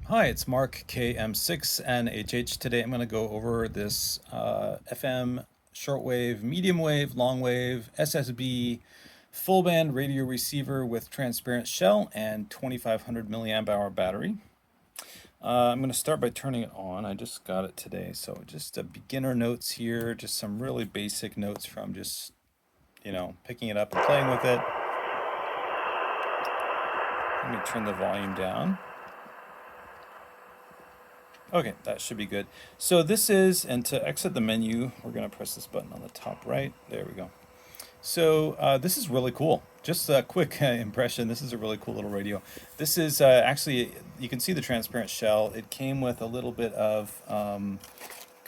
Hi, it's Mark KM6 and HH. Today I'm going to go over this FM shortwave, medium wave, long wave, SSB full band radio receiver with transparent shell and 2500 milliamp hour battery. I'm going to start by turning it on. I just got it today, so just a beginner notes here, just some really basic notes from just, picking it up and playing with it. Let me turn the volume down. Okay, that should be good. So this is, and to exit the menu, we're going to press this button on the top right. There we go. So this is really cool. Just a quick impression. This is a really cool little radio. This is actually, you can see the transparent shell. It came with a little bit of kind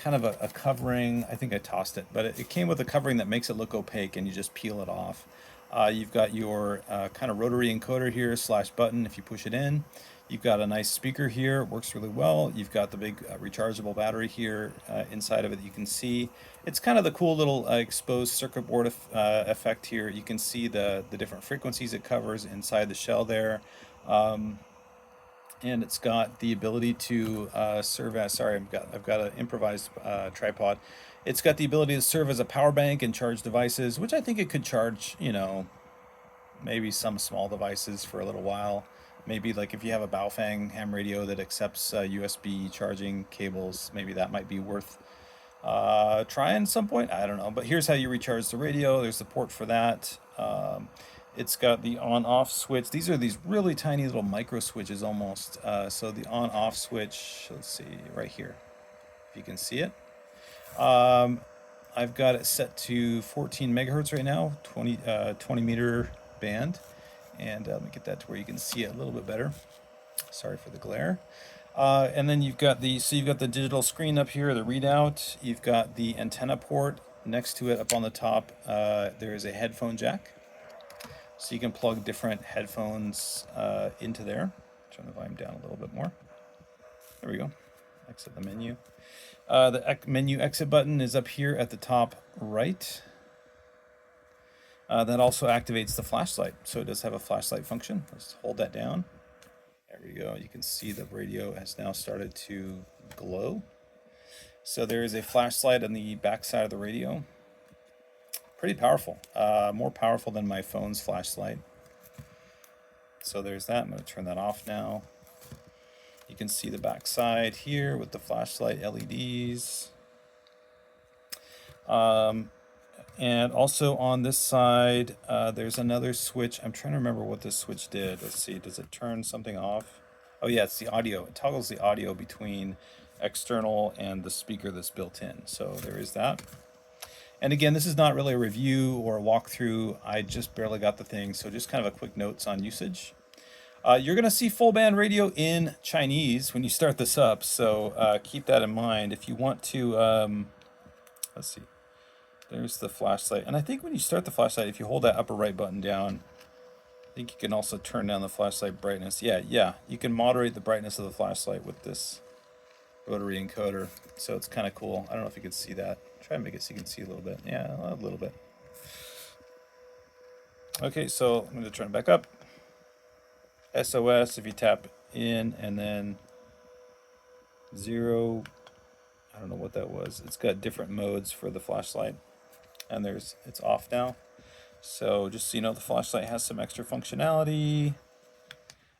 of a covering. I think I tossed it, but it came with a covering that makes it look opaque, and you just peel it off. You've got your kind of rotary encoder here, slash button if you push it in. You've got a nice speaker here, works really well. You've got the big rechargeable battery here inside of it that you can see. It's kind of the cool little exposed circuit board effect here. You can see the different frequencies it covers inside the shell there. And it's got the ability to serve as, sorry, I've got an improvised tripod. It's got the ability to serve as a power bank and charge devices, which I think it could charge, maybe some small devices for a little while. Maybe like if you have a Baofeng ham radio that accepts USB charging cables, maybe that might be worth trying at some point. I don't know. But here's how you recharge the radio. There's the port for that. It's got the on-off switch. These are these really tiny little micro switches almost. So the on-off switch, let's see, right here, if you can see it. I've got it set to 14 megahertz right now, 20 meter band. And let me get that to where you can see it a little bit better. Sorry for the glare. And then you've got you've got the digital screen up here, the readout. You've got the antenna port next to it up on the top. There is a headphone jack. So you can plug different headphones into there. Turn the volume down a little bit more. There we go. Exit the menu. The menu exit button is up here at the top right. That also activates the flashlight. So it does have a flashlight function. Let's hold that down. There we go. You can see the radio has now started to glow. So there is a flashlight on the back side of the radio. Pretty powerful. More powerful than my phone's flashlight. So there's that. I'm going to turn that off now. You can see the back side here with the flashlight LEDs. And also on this side, there's another switch. I'm trying to remember what this switch did. Let's see, does it turn something off? Oh yeah, it's the audio. It toggles the audio between external and the speaker that's built in. So there is that. And again, this is not really a review or a walkthrough. I just barely got the thing. So just kind of a quick notes on usage. You're going to see full band radio in Chinese when you start this up. So keep that in mind. If you want to, let's see. There's the flashlight. And I think when you start the flashlight, if you hold that upper right button down, I think you can also turn down the flashlight brightness. Yeah. You can moderate the brightness of the flashlight with this rotary encoder. So it's kind of cool. I don't know if you can see that. Try and make it so you can see a little bit. Yeah, a little bit. Okay, so I'm going to turn it back up. SOS, if you tap in and then 0, I don't know what that was. It's got different modes for the flashlight. And it's off now. So just so you know, the flashlight has some extra functionality.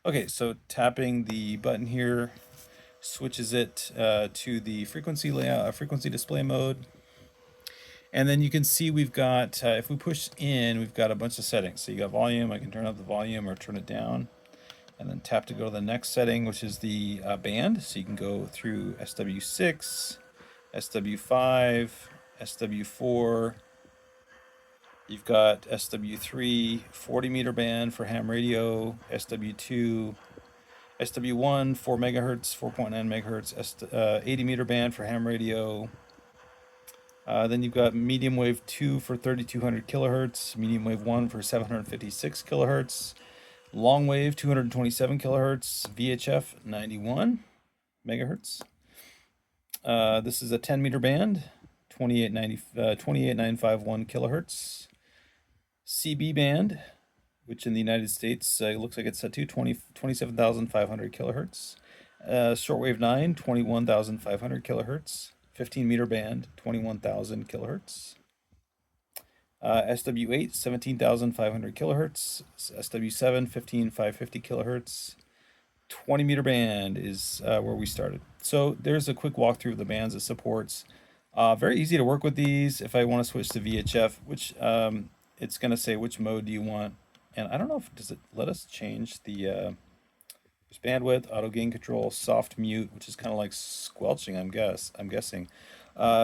Okay, so tapping the button here switches it to the frequency layout, frequency display mode. And then you can see we've got, if we push in, we've got a bunch of settings. So you got volume, I can turn up the volume or turn it down. And then tap to go to the next setting, which is the band. So you can go through SW6, SW5, SW4. You've got SW3, 40 meter band for ham radio, SW2, SW1, 4 megahertz, 4.9 megahertz, 80 meter band for ham radio. Then you've got medium wave 2 for 3200 kilohertz, medium wave 1 for 756 kilohertz, long wave 227 kilohertz, VHF 91 megahertz. This is a 10 meter band, 28951 kilohertz. CB band, which in the United States looks like it's set to 27,500 kilohertz. Shortwave 9, 21,500 kilohertz. 15 meter band, 21,000 kilohertz. SW8, 17,500 kilohertz. SW7, 15,550 kilohertz. 20 meter band is where we started. So there's a quick walkthrough of the bands it supports. Very easy to work with these. If I want to switch to VHF, which it's going to say which mode do you want. And I don't know if does it let us change the there's bandwidth, auto gain control, soft mute, which is kind of like squelching, I'm guessing.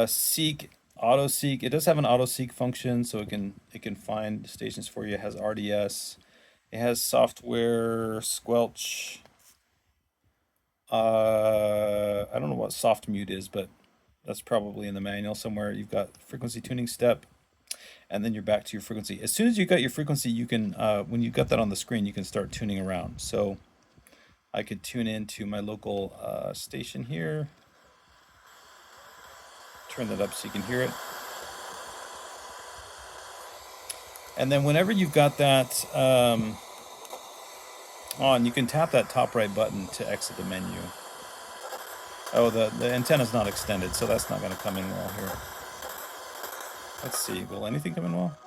Seek, auto seek. It does have an auto seek function, so it can find stations for you. It has RDS. It has software squelch. I don't know what soft mute is, but that's probably in the manual somewhere. You've got frequency tuning step, and then you're back to your frequency. As soon as you got your frequency, you can, when you got that on the screen, you can start tuning around. So I could tune into my local station here. Turn that up so you can hear it. And then whenever you've got that on, you can tap that top right button to exit the menu. Oh, the antenna's not extended, so that's not going to come in well here. Let's see, will anything come in well?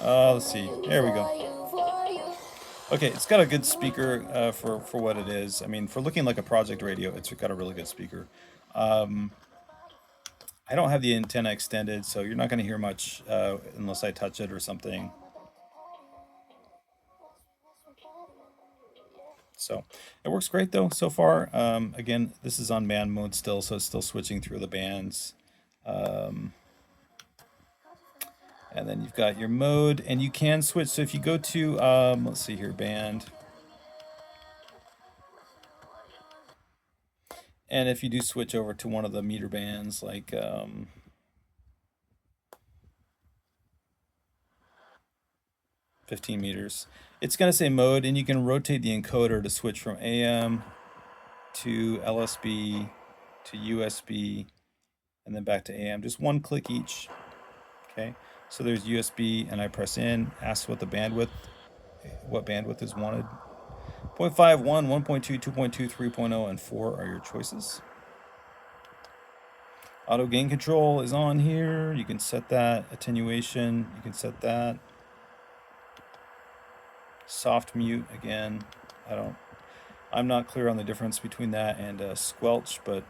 Let's see, there we go. Okay, it's got a good speaker for what it is. I mean, for looking like a project radio, it's got a really good speaker. I don't have the antenna extended, so you're not going to hear much unless I touch it or something. So it works great though so far. Again, this is on band mode still, so it's still switching through the bands. And then you've got your mode, and you can switch. So if you go to, let's see here, band. And if you do switch over to one of the meter bands, like 15 meters, it's going to say mode, and you can rotate the encoder to switch from AM to LSB to USB, and then back to AM. Just one click each. Okay, so there's USB, and I press in, asks what bandwidth is wanted. 0.5, 1, 1.2, 2.2, 3.0, and 4 are your choices. Auto gain control is on here. You can set that. Attenuation, you can set that. Soft mute, again, I'm not clear on the difference between that and squelch, but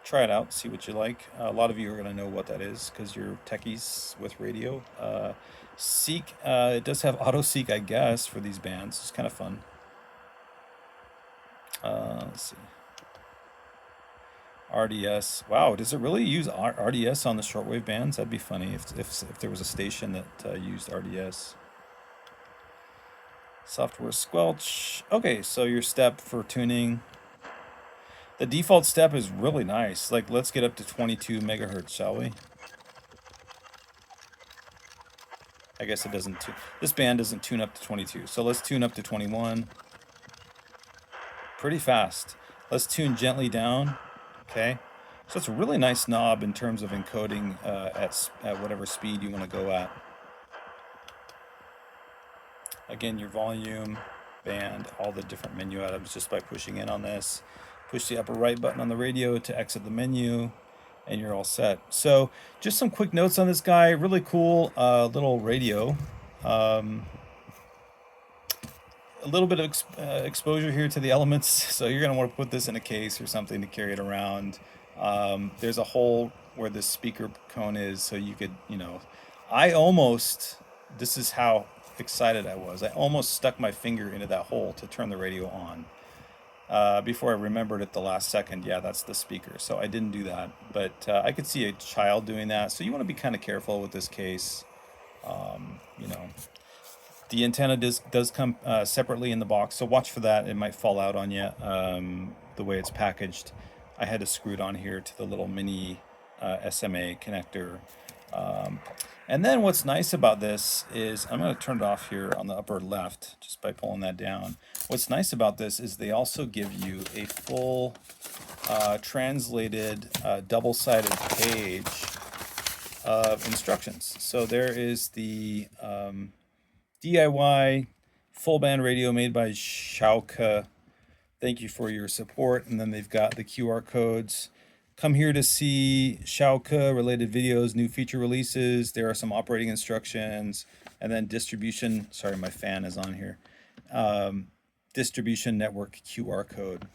try it out, see what you like. A lot of you are going to know what that is because you're techies with radio. Seek, it does have auto seek, I guess, for these bands. It's kind of fun. Let's see. RDS. Wow, does it really use RDS on the shortwave bands? That'd be funny if there was a station that used RDS. Software squelch. Okay, so your step for tuning. The default step is really nice. Like, let's get up to 22 megahertz, shall we? I guess it doesn't. This band doesn't tune up to 22. So let's tune up to 21. Pretty fast. Let's tune gently down. Okay. So it's a really nice knob in terms of encoding at whatever speed you want to go at. Again, your volume, band, all the different menu items just by pushing in on this. Push the upper right button on the radio to exit the menu, and you're all set. So just some quick notes on this guy. Really cool little radio. A little bit of exposure here to the elements, so you're going to want to put this in a case or something to carry it around. There's a hole where the speaker cone is, so you could, this is how excited I was. I almost stuck my finger into that hole to turn the radio on. Before I remembered at the last second, yeah, that's the speaker. So I didn't do that, but I could see a child doing that. So you want to be kind of careful with this case. The antenna does come separately in the box, so watch for that. It might fall out on you the way it's packaged. I had to screw it on here to the little mini SMA connector. And then what's nice about this is, I'm going to turn it off here on the upper left just by pulling that down. What's nice about this is they also give you a full translated double-sided page of instructions. So there is the DIY full band radio made by XiaoK. Thank you for your support. And then they've got the QR codes. Come here to see XiaoK related videos, new feature releases. There are some operating instructions, and then distribution. Sorry, my fan is on here. Distribution network QR code.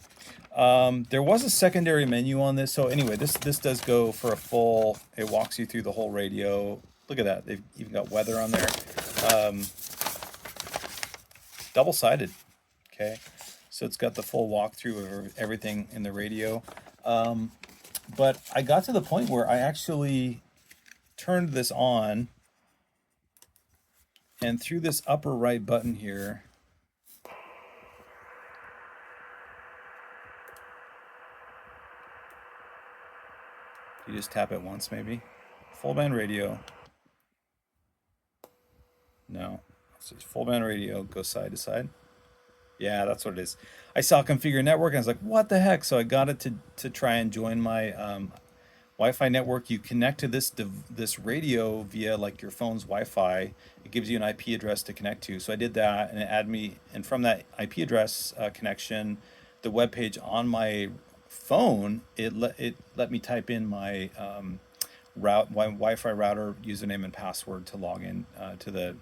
There was a secondary menu on this. So anyway, this does go for a full, it walks you through the whole radio. Look at that. They've even got weather on there. Double-sided. Okay. So it's got the full walkthrough of everything in the radio. But I got to the point where I actually turned this on, and through this upper right button here, you just tap it once maybe. Full band radio. No, it's just full band radio, go side to side. Yeah, that's what it is. I saw configure network and I was like, what the heck? So I got it to try and join my Wi-Fi network. You connect to this radio via like your phone's Wi-Fi. It gives you an IP address to connect to. So I did that, and it added me. And from that IP address connection, the web page on my phone, it let me type in my Wi-Fi router username and password to log in to the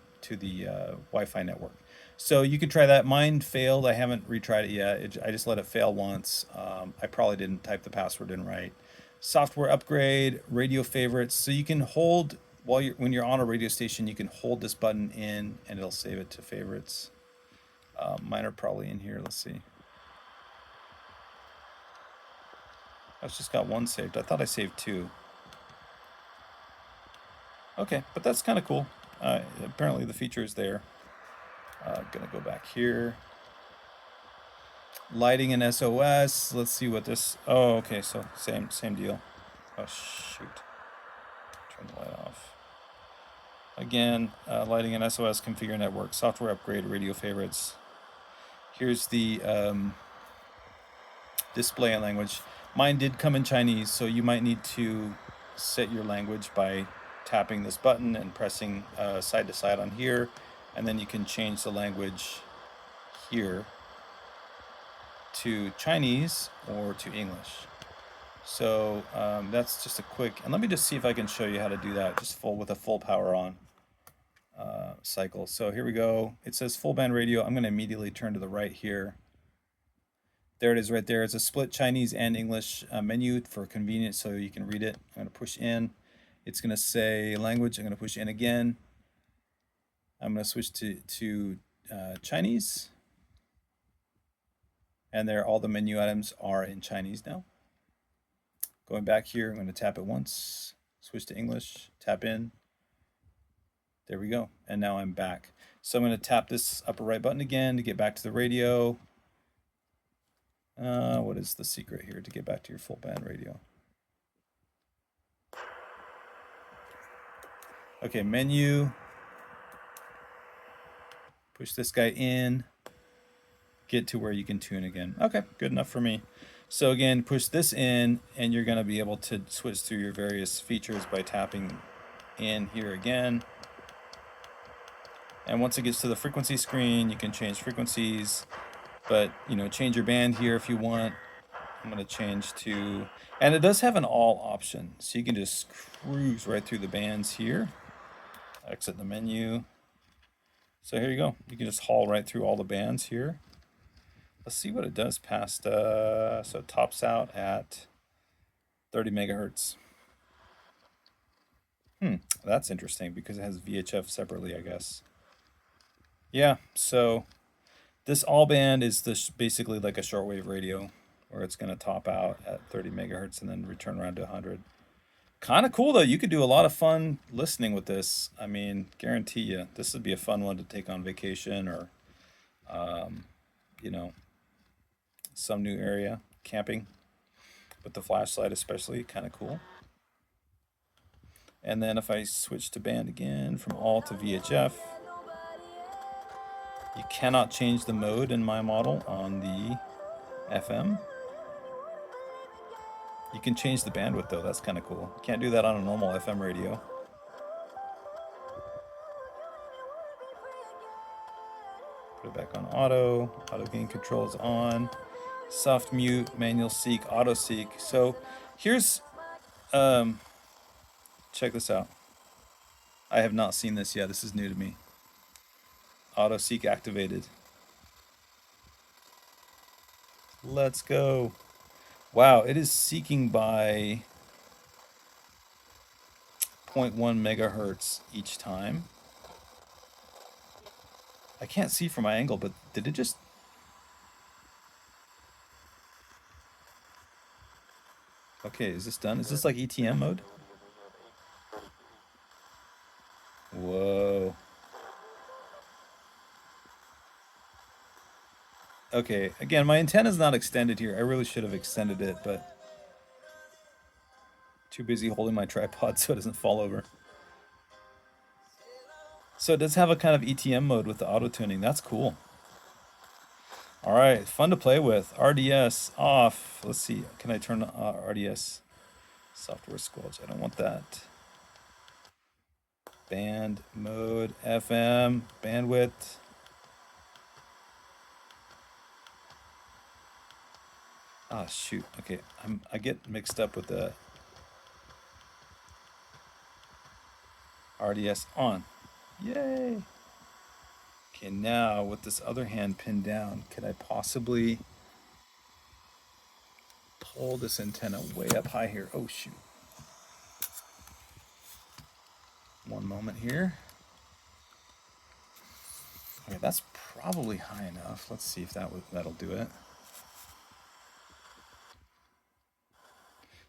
Wi-Fi network. So you could try that. Mine failed. I haven't retried it yet. I just let it fail once. I probably didn't type the password in right. Software upgrade, radio favorites. So you can hold when you're on a radio station, you can hold this button in and it'll save it to favorites. Mine are probably in here. Let's see. I've just got one saved. I thought I saved two. Okay, but that's kind of cool. Apparently the feature is there. Gonna go back here. Lighting and SOS. Let's see what this. Oh, okay. So same deal. Oh shoot. Turn the light off. Again, lighting and SOS. Configure network. Software upgrade. Radio favorites. Here's the display and language. Mine did come in Chinese, so you might need to set your language by tapping this button and pressing side to side on here. And then you can change the language here to Chinese or to English. So that's just a quick, and let me just see if I can show you how to do that just with a full power on cycle. So here we go. It says full band radio. I'm going to immediately turn to the right here. There it is right there. It's a split Chinese and English menu for convenience, so you can read it. I'm going to push in. It's going to say language. I'm going to push in again. I'm going to switch to Chinese. And there, all the menu items are in Chinese now. Going back here, I'm going to tap it once, switch to English, tap in. There we go. And now I'm back. So I'm going to tap this upper right button again to get back to the radio. What is the secret here to get back to your full band radio? Okay, menu. Push this guy in. Get to where you can tune again. Okay, good enough for me. So again, push this in, and you're going to be able to switch through your various features by tapping in here again. And once it gets to the frequency screen, you can change frequencies, but change your band here if you want. I'm going to change to, and it does have an all option, so you can just cruise right through the bands here. Exit the menu. So here you go. You can just haul right through all the bands here. Let's see what it does past, so it tops out at 30 megahertz. That's interesting because it has VHF separately, I guess. Yeah, so this all band is basically like a shortwave radio where it's going to top out at 30 megahertz and then return around to 100. Kind of cool though. You could do a lot of fun listening with this. I mean, guarantee you, this would be a fun one to take on vacation or, some new area, camping with the flashlight especially, kind of cool. And then if I switch to band again from all to VHF, you cannot change the mode in my model on the FM. You can change the bandwidth though, that's kind of cool. You can't do that on a normal FM radio. Put it back on auto. Auto gain control is on. Soft mute, manual seek, auto seek. So here's, check this out. I have not seen this yet. This is new to me. Auto seek activated. Let's go. Wow, it is seeking by 0.1 megahertz each time. I can't see from my angle, but did it just... Okay, is this done? Is this like ETM mode? Whoa. Okay, again, my antenna is not extended here. I really should have extended it, but too busy holding my tripod so it doesn't fall over. So it does have a kind of ETM mode with the auto tuning. That's cool. All right, fun to play with. RDS off. Let's see. Can I turn RDS software squelch? I don't want that. Band mode, FM, bandwidth. Ah, shoot. Okay, I get mixed up with the RDS on. Yay! Okay, now with this other hand pinned down, could I possibly pull this antenna way up high here? Oh, shoot. One moment here. Okay, that's probably high enough. Let's see if that'll do it.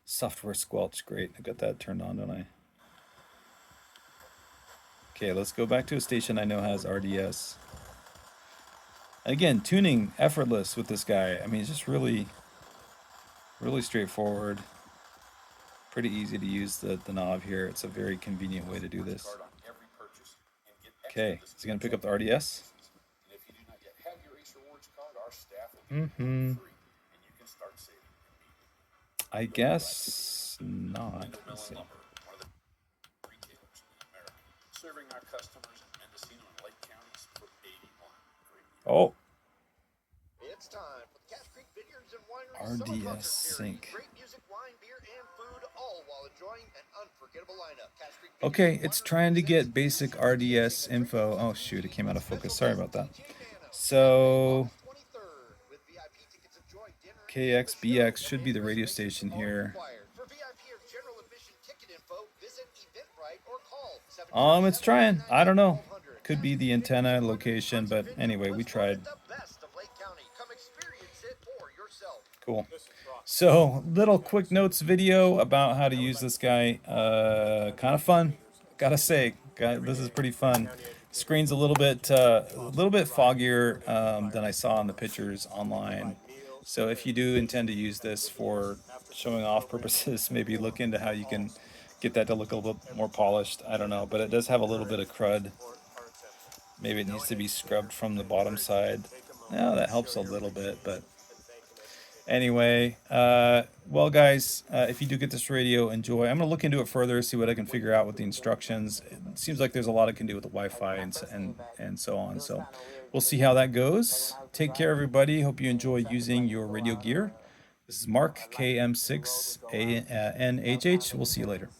Software squelch, great. I got that turned on, don't I? Okay, let's go back to a station I know has RDS. Again, tuning effortless with this guy. I mean, it's just really straightforward. Pretty easy to use the knob here. It's a very convenient way to do this. Okay, is he gonna pick up the RDS? I guess not. Let's see. Serving our customers in Mendocino and Lake counties for 81. Oh. It's time for the Cache Creek Vineyards and Wineries RDS sync. Great music, wine, beer, and food, all while enjoying an unforgettable lineup. Okay, it's trying to get basic RDS info. Oh shoot, it came out of focus. Sorry about that. So KXBX should be the radio station here. It's trying. I don't know. Could be the antenna location, but anyway, we tried. Cool. So, little quick notes video about how to use this guy. Kind of fun, gotta say. This is pretty fun. Screen's a little bit foggier than I saw in the pictures online. So if you do intend to use this for showing off purposes, maybe look into how you can get that to look a little more polished. I don't know, but it does have a little bit of crud. Maybe it needs to be scrubbed from the bottom side. No, that helps a little bit, but anyway, well guys, if you do get this radio, enjoy. I'm gonna look into it further, see what I can figure out with the instructions. It seems like there's a lot I can do with the Wi-Fi and so on. So we'll see how that goes. Take care, everybody. Hope you enjoy using your radio gear. This is Mark, KM6NHH. We'll see you later.